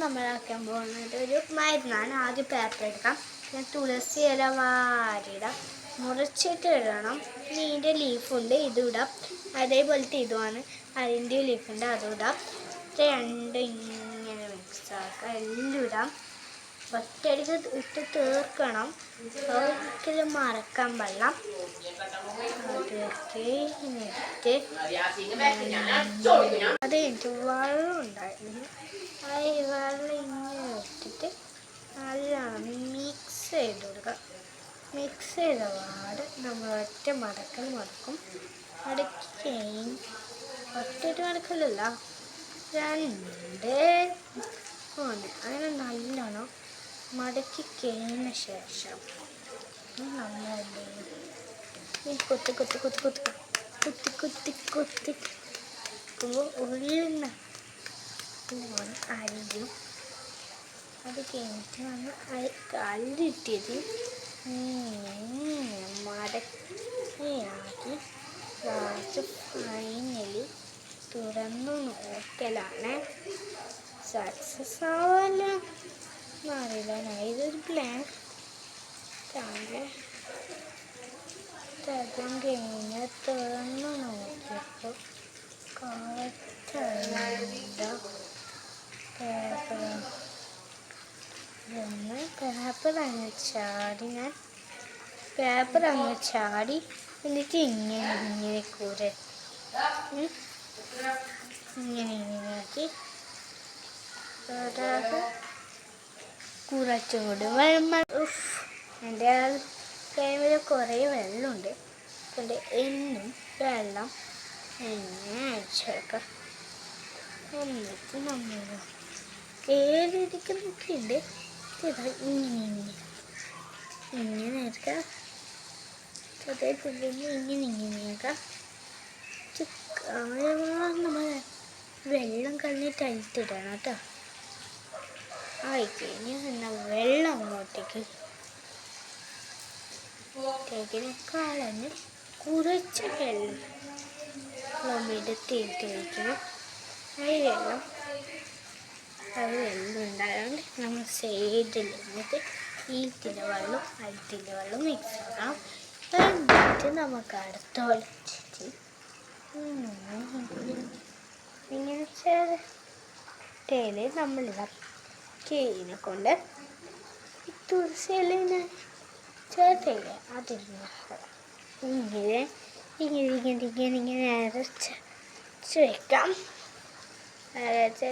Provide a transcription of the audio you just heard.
നമ്മളാക്കാൻ പോകുന്നത് ഒരു മരുന്നാണ്. ആദ്യം പേപ്പർ എടുക്കാം, പിന്നെ തുളസി ഇല വാരിയിടാം, മുറിച്ചിട്ട് ഇടണം. പിന്നെ ഇതിൻ്റെ ലീഫുണ്ട്, ഇതും ഇടാം. അതേപോലത്തെ ഇതുമാണ്, അതിൻ്റെ ലീഫുണ്ട്, അതും ഇടാം. രണ്ട് ഇങ്ങനെ മിക്സാക്കാം, എല്ലാം ഇടാം. ഒറ്റയടിക്ക് ഇട്ട് തീർക്കണം, ഒരിക്കലും മറക്കാൻ പാടില്ല. അതൊക്കെ ഇട്ട് അത് കഴിഞ്ഞിട്ട് വെള്ളം ഉണ്ടായിരുന്നു, ആ വെള്ളം ഇങ്ങനെ ഇട്ടിട്ട് നല്ലോണം മിക്സ് ചെയ്ത് കൊടുക്കുക. മിക്സ് ചെയ്ത പാട് നമ്മൾ ഒറ്റ മടക്കും. മടക്കി കഴിഞ്ഞ് ഒറ്റ മടക്കലല്ല, 2 3 അങ്ങനെ നല്ലോണം മടക്കി കഴിഞ്ഞ ശേഷം നമ്മൾ കുത്തി ഉള്ളുന്ന അരിയും. അത് കഴിഞ്ഞിട്ട് നമ്മൾ കല്ലിട്ടിട്ട് മടക്കിയാക്കി ലാസ്റ്റ് ഫൈനലി തുറന്നു നോക്കലാണ്. സക്സസ് ആവല്ല എന്നറിയില്ല. ഇതൊരു ബ്ലാങ്ക് അതും കഴിഞ്ഞ് തുറന്നു നോക്കിയപ്പോൾ പേപ്പർ അങ്ങ് ചാടി എന്നിട്ട് ഇങ്ങനെ ആക്കി കുറച്ചുകൂടി എൻ്റെ ടൈമിൽ കുറേ വെള്ളമുണ്ട്, അതുകൊണ്ട് എന്നും വെള്ളം എങ്ങനെ അയച്ചേക്കാം. എന്നിട്ട് നമ്മൾ ഏതിരിക്കുന്നൊക്കെ ഉണ്ട്, ഇങ്ങനെ എടുക്കാം. അതേപോലെ ഇങ്ങനെയൊക്കെ നമ്മൾ വെള്ളം കളഞ്ഞിട്ട് അഴിത്തിടണം കേട്ടോ. ആയിക്കഴിഞ്ഞ് എന്നാൽ വെള്ളം അങ്ങോട്ടേക്ക് കളഞ്ഞ് കുറച്ച് വെള്ളം എടുത്തിട്ട് വയ്ക്കണം. അത് വെള്ളം ഉണ്ടായതുകൊണ്ട് നമ്മൾ സൈഡിൽ എന്നിട്ട് ഈറ്റിൻ്റെ വെള്ളം അഴുത്തിൻ്റെ വെള്ളം മിക്സ് ആക്കാം. എന്നിട്ട് നമുക്ക് അടുത്ത ഒഴിച്ചിട്ട് ഇങ്ങനെ ചേർത്തേല് നമ്മളിതാ കീഴിനെ കൊണ്ട് തുളസിയിലെ ചേർത്തില്ലേ അതിൽ ഇങ്ങനെ അരച്ച് വെക്കാം. അരച്ച്